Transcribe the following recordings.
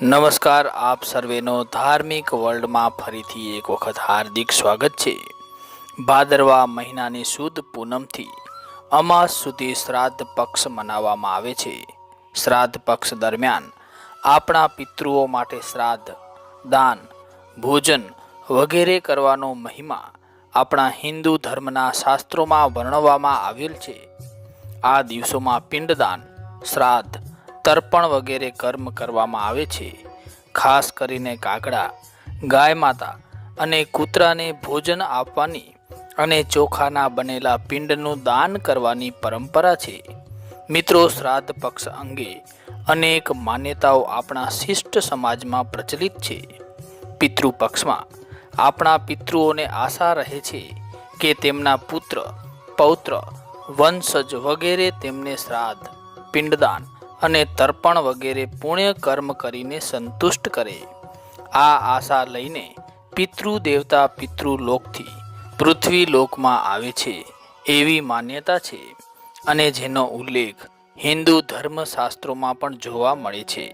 નમસ્કાર, આપ સર્વેનો ધાર્મિક વર્લ્ડમાં ફરીથી એક વખત હાર્દિક સ્વાગત છે। ભાદરવા મહિનાની સુદ પૂનમથી અમાસ સુધી શ્રાદ્ધ પક્ષ મનાવવામાં આવે છે। શ્રાદ્ધ પક્ષ દરમિયાન આપણા પિતૃઓ માટે શ્રાદ્ધ, દાન, ભોજન વગેરે કરવાનો મહિમા આપણા હિન્દુ ધર્મના શાસ્ત્રોમાં વર્ણવવામાં આવેલ છે। આ દિવસોમાં પિંડદાન, શ્રાદ્ધ, તર્પણ વગેરે કર્મ કરવામાં આવે છે। ખાસ કરીને કાગડા, ગાય માતા અને કૂતરાને ભોજન આપવાની અને ચોખાના બનેલા પિંડનું દાન કરવાની પરંપરા છે। મિત્રો, શ્રાદ્ધ પક્ષ અંગે અનેક માન્યતાઓ આપણા શિષ્ટ સમાજમાં પ્રચલિત છે। પિતૃપક્ષમાં આપણા પિતૃઓને આશા રહે છે કે તેમના પુત્ર, પૌત્ર, વંશજ વગેરે તેમને શ્રાદ્ધ, પિંડદાન અને તર્પણ વગેરે પુણ્ય કર્મ કરીને સંતુષ્ટ કરે। આ આશા લઈને પિતૃ દેવતા પિતૃલોકથી પૃથ્વી લોકમાં આવે છે એવી માન્યતા છે અને જેનો ઉલ્લેખ હિન્દુ ધર્મશાસ્ત્રોમાં પણ જોવા મળે છે।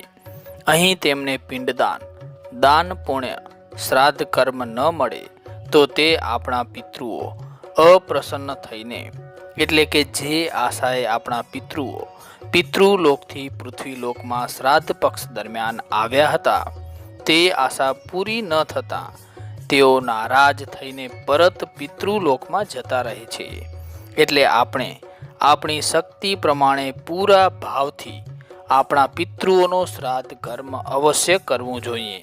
અહીં તેમને પિંડદાન, દાન પુણ્ય, શ્રાદ્ધ કર્મ ન મળે તો તે આપણા પિતૃઓ અપ્રસન્ન થઈને, એટલે કે જે આશાએ આપણા પિતૃઓ પિતૃલોકથી પૃથ્વીલોકમાં શ્રાદ્ધ પક્ષ દરમિયાન આવ્યા હતા તે આશા પૂરી ન થતાં તેઓ નારાજ થઈને પરત પિતૃલોકમાં જતા રહે છે। એટલે આપણે આપણી શક્તિ પ્રમાણે પૂરા ભાવથી આપણા પિતૃઓનો શ્રાદ્ધ કર્મ અવશ્ય કરવું જોઈએ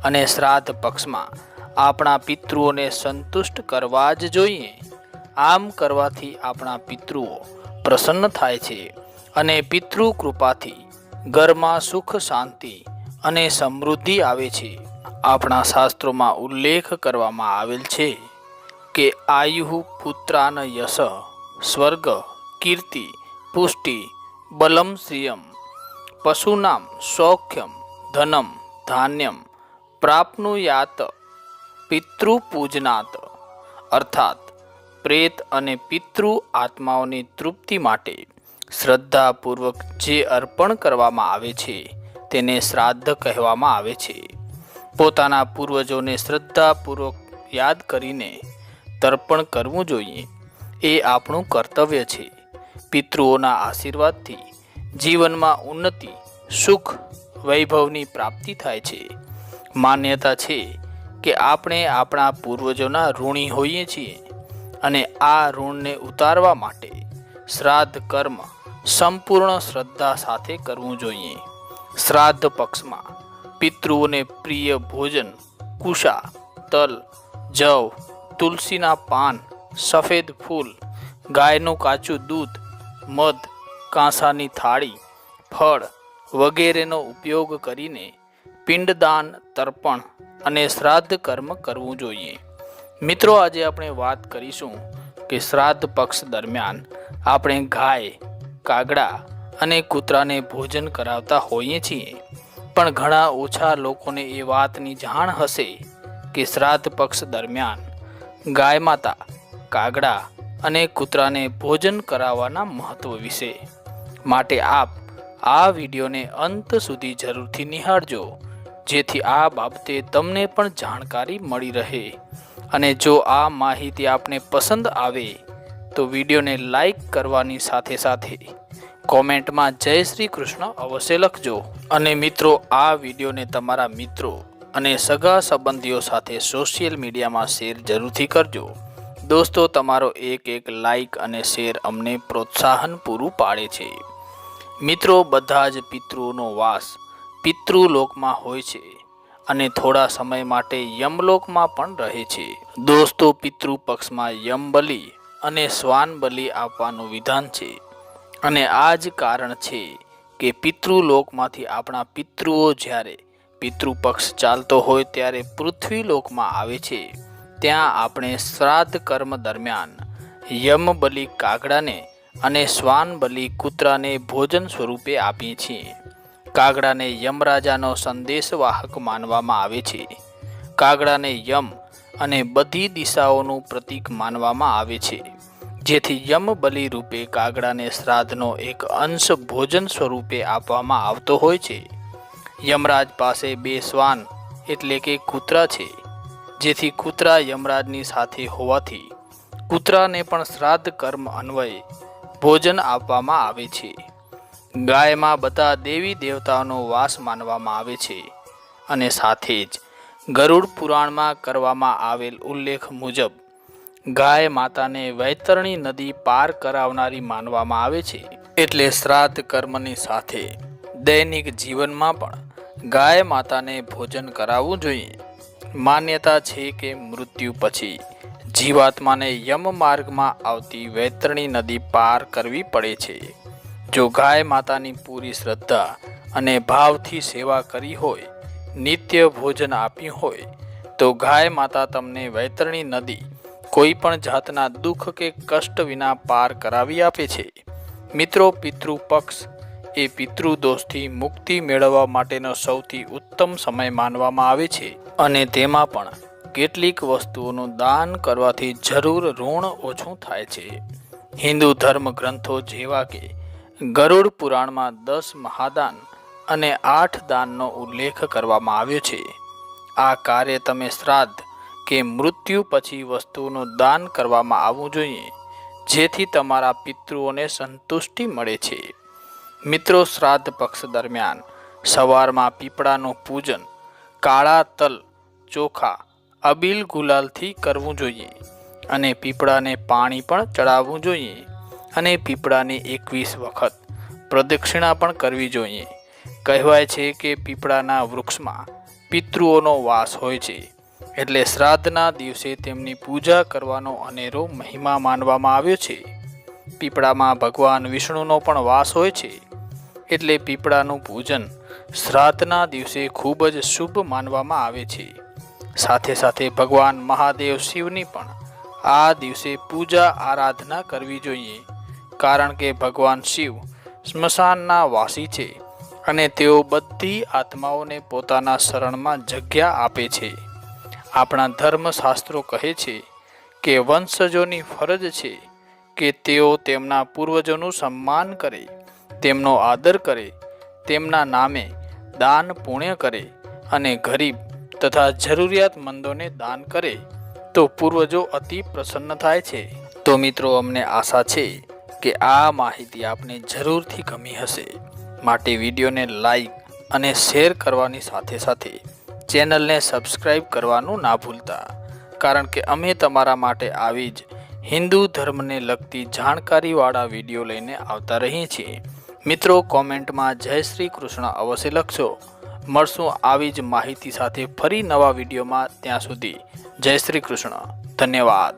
અને શ્રાદ્ધ પક્ષમાં આપણા પિતૃઓને સંતુષ્ટ કરવા જ જોઈએ। આમ કરવાથી આપણા પિતૃઓ પ્રસન્ન થાય છે અને પિતૃ કૃપાથી ઘરમાં સુખ, શાંતિ અને સમૃદ્ધિ આવે છે। આપણા શાસ્ત્રોમાં ઉલ્લેખ કરવામાં આવેલ છે કે આયુ પુત્રાન યશ, સ્વર્ગ, કીર્તિ, પુષ્ટિ, બલમ, શ્રિયમ, પશુનામ સૌખ્યમ, ધનમ, ધાન્યમ પ્રાપ્નુયાત પિતૃપૂજનાત। અર્થાત પ્રેત અને પિતૃ આત્માઓની તૃપ્તિ માટે શ્રદ્ધાપૂર્વક જે અર્પણ કરવામાં આવે છે તેને શ્રાદ્ધ કહેવામાં આવે છે। પોતાના પૂર્વજોને શ્રદ્ધાપૂર્વક યાદ કરીને તર્પણ કરવું જોઈએ એ આપણું કર્તવ્ય છે। પિતૃઓના આશીર્વાદથી જીવનમાં ઉન્નતિ, સુખ, વૈભવની પ્રાપ્તિ થાય છે। માન્યતા છે કે આપણે આપણા પૂર્વજોના ઋણી હોઈએ છીએ અને આ ઋણને ઉતારવા માટે શ્રાદ્ધ કર્મ સંપૂર્ણ શ્રદ્ધા સાથે કરવું જોઈએ। શ્રાદ્ધ પક્ષમાં પિતૃઓને પ્રિય ભોજન કુશા, તલ, જવ, તુલસીના પાન, સફેદ ફૂલ, ગાયનું કાચું દૂધ, મધ, કાંસાની થાળી, ફળ વગેરેનો ઉપયોગ કરીને પિંડદાન, તર્પણ અને શ્રાદ્ધ કર્મ કરવું જોઈએ। મિત્રો, આજે આપણે વાત કરીશું કે શ્રાદ્ધ પક્ષ દરમિયાન આપણે ગાય, કાગડા અને કૂતરાને ભોજન કરાવતા હોઈએ છીએ, પણ ઘણા ઓછા લોકોને એ વાતની જાણ હશે કે શ્રાદ્ધ પક્ષ દરમિયાન ગાય માતા, કાગડા અને કૂતરાને ભોજન કરાવવાના મહત્વ વિશે। માટે આપ આ વિડીયોને અંત સુધી જરૂરથી નિહાળજો, જેથી આ બાબતે તમને પણ જાણકારી મળી રહે। અને જો આ માહિતી આપને પસંદ આવે તો વિડીયોને લાઈક કરવાની સાથે સાથે કોમેન્ટમાં જય શ્રી કૃષ્ણ અવશ્ય લખજો। અને મિત્રો, આ વિડીયોને તમારા મિત્રો અને સગા સંબંધીઓ સાથે સોશિયલ મીડિયામાં શેર જરૂરથી કરજો। દોસ્તો, તમારો એક લાઈક અને શેર અમને પ્રોત્સાહન પૂરું પાડે છે। મિત્રો, બધા જ પિતૃઓનો વાસ પિતૃલોકમાં હોય છે અને થોડા સમય માટે યમલોકમાં પણ રહે છે। દોસ્તો, પિતૃ પક્ષમાં યમબલિ અને શ્વાન બલિ આપવાનું વિધાન છે અને આ જ કારણ છે કે પિતૃલોકમાંથી આપણા પિતૃઓ જ્યારે પિતૃપક્ષ ચાલતો હોય ત્યારે પૃથ્વીલોકમાં આવે છે। ત્યાં આપણે શ્રાદ્ધ કર્મ દરમિયાન યમબલિ કાગડાને અને શ્વાન બલિ કૂતરાને ભોજન સ્વરૂપે આપીએ છીએ। કાગડાને યમરાજાનો સંદેશવાહક માનવામાં આવે છે। કાગડાને યમ અને બધી દિશાઓનું પ્રતીક માનવામાં આવે છે, જેથી યમબલિ રૂપે કાગડાને શ્રાદ્ધનો એક અંશ ભોજન સ્વરૂપે આપવામાં આવતો હોય છે। યમરાજ પાસે 2 શ્વાન એટલે કે કૂતરા છે, જેથી કૂતરા યમરાજની સાથે હોવાથી કૂતરાને પણ શ્રાદ્ધ કર્મ અન્વયે ભોજન આપવામાં આવે છે. ગાયમાં બધા દેવી દેવતાઓનો વાસ માનવામાં આવે છે અને સાથે જ ગરુડ પુરાણમાં કરવામાં આવેલ ઉલ્લેખ મુજબ ગાય માતાને વૈતરણી નદી પાર કરાવનારી માનવામાં આવે છે. એટલે શ્રાદ્ધ કર્મની સાથે દૈનિક જીવનમાં પણ ગાય માતાને ભોજન કરાવવું જોઈએ. માન્યતા છે કે મૃત્યુ પછી જીવાત્માને યમ માર્ગમાં આવતી વૈતરણી નદી પાર કરવી પડે છે. જો ગાય માતાની પૂરી શ્રદ્ધા અને ભાવથી સેવા કરી હોય, નિત્ય ભોજન આપ્યું હોય, તો ગાય માતા તમને વૈતરણી નદી કોઈ પણ જાતના દુઃખ કે કષ્ટ વિના પાર કરાવી આપે છે. મિત્રો, પિતૃ પક્ષ એ પિતૃદોષથી મુક્તિ મેળવવા માટેનો સૌથી ઉત્તમ સમય માનવામાં આવે છે અને તેમાં પણ કેટલીક વસ્તુઓનું દાન કરવાથી જરૂર ઋણ ઓછું થાય છે. હિન્દુ ધર્મ ગ્રંથો જેવા કે ગરુડ પુરાણમાં 10 મહાદાન અને 8 દાનનો ઉલ્લેખ કરવામાં આવ્યો છે. આ કાર્ય તમે શ્રાદ્ધ કે મૃત્યુ પછી વસ્તુઓનું દાન કરવામાં આવવું જોઈએ, જેથી તમારા પિતૃઓને સંતુષ્ટિ મળે છે. મિત્રો, શ્રાદ્ધ પક્ષ દરમિયાન સવારમાં પીપળાનું પૂજન કાળા તલ, ચોખા, અબીલ ગુલાલથી કરવું જોઈએ અને પીપળાને પાણી પણ ચડાવવું જોઈએ અને પીપળાની 21 વખત પ્રદક્ષિણા પણ કરવી જોઈએ. કહેવાય છે કે પીપળાના વૃક્ષમાં પિતૃઓનો વાસ હોય છે, એટલે શ્રાદ્ધના દિવસે તેમની પૂજા કરવાનો અનેરો મહિમા માનવામાં આવ્યો છે. પીપળામાં ભગવાન વિષ્ણુનો પણ વાસ હોય છે, એટલે પીપળાનું પૂજન શ્રાદ્ધના દિવસે ખૂબ જ શુભ માનવામાં આવે છે. સાથે સાથે ભગવાન મહાદેવ શિવની પણ આ દિવસે પૂજા આરાધના કરવી જોઈએ, કારણ કે ભગવાન શિવ સ્મશાનના વાસી છે અને તેઓ બધી આત્માઓને પોતાના શરણમાં જગ્યા આપે છે. આપણા ધર્મશાસ્ત્રો કહે છે કે વંશજોની ફરજ છે કે તેઓ તેમના પૂર્વજોનું સન્માન કરે, તેમનો આદર કરે, તેમના નામે દાન પુણ્ય કરે અને ગરીબ તથા જરૂરિયાતમંદોને દાન કરે તો પૂર્વજો અતિ પ્રસન્ન થાય છે. તો મિત્રો, અમને આશા છે કે આ માહિતી આપને જરૂરથી ગમી હશે. માટે વિડીયોને લાઈક અને શેર કરવાની સાથે સાથે ચેનલને સબસ્ક્રાઈબ કરવાનું ના ભૂલતા, કારણ કે અમે તમારા માટે આવી જ હિન્દુ ધર્મને લગતી જાણકારીવાળા વિડીયો લઈને આવતા રહીએ છીએ. મિત્રો, કોમેન્ટમાં જય શ્રી કૃષ્ણ અવશ્ય લખજો. મળશું આવી જ માહિતી સાથે ફરી નવા વિડીયોમાં. ત્યાં સુધી જય શ્રી કૃષ્ણ. ધન્યવાદ.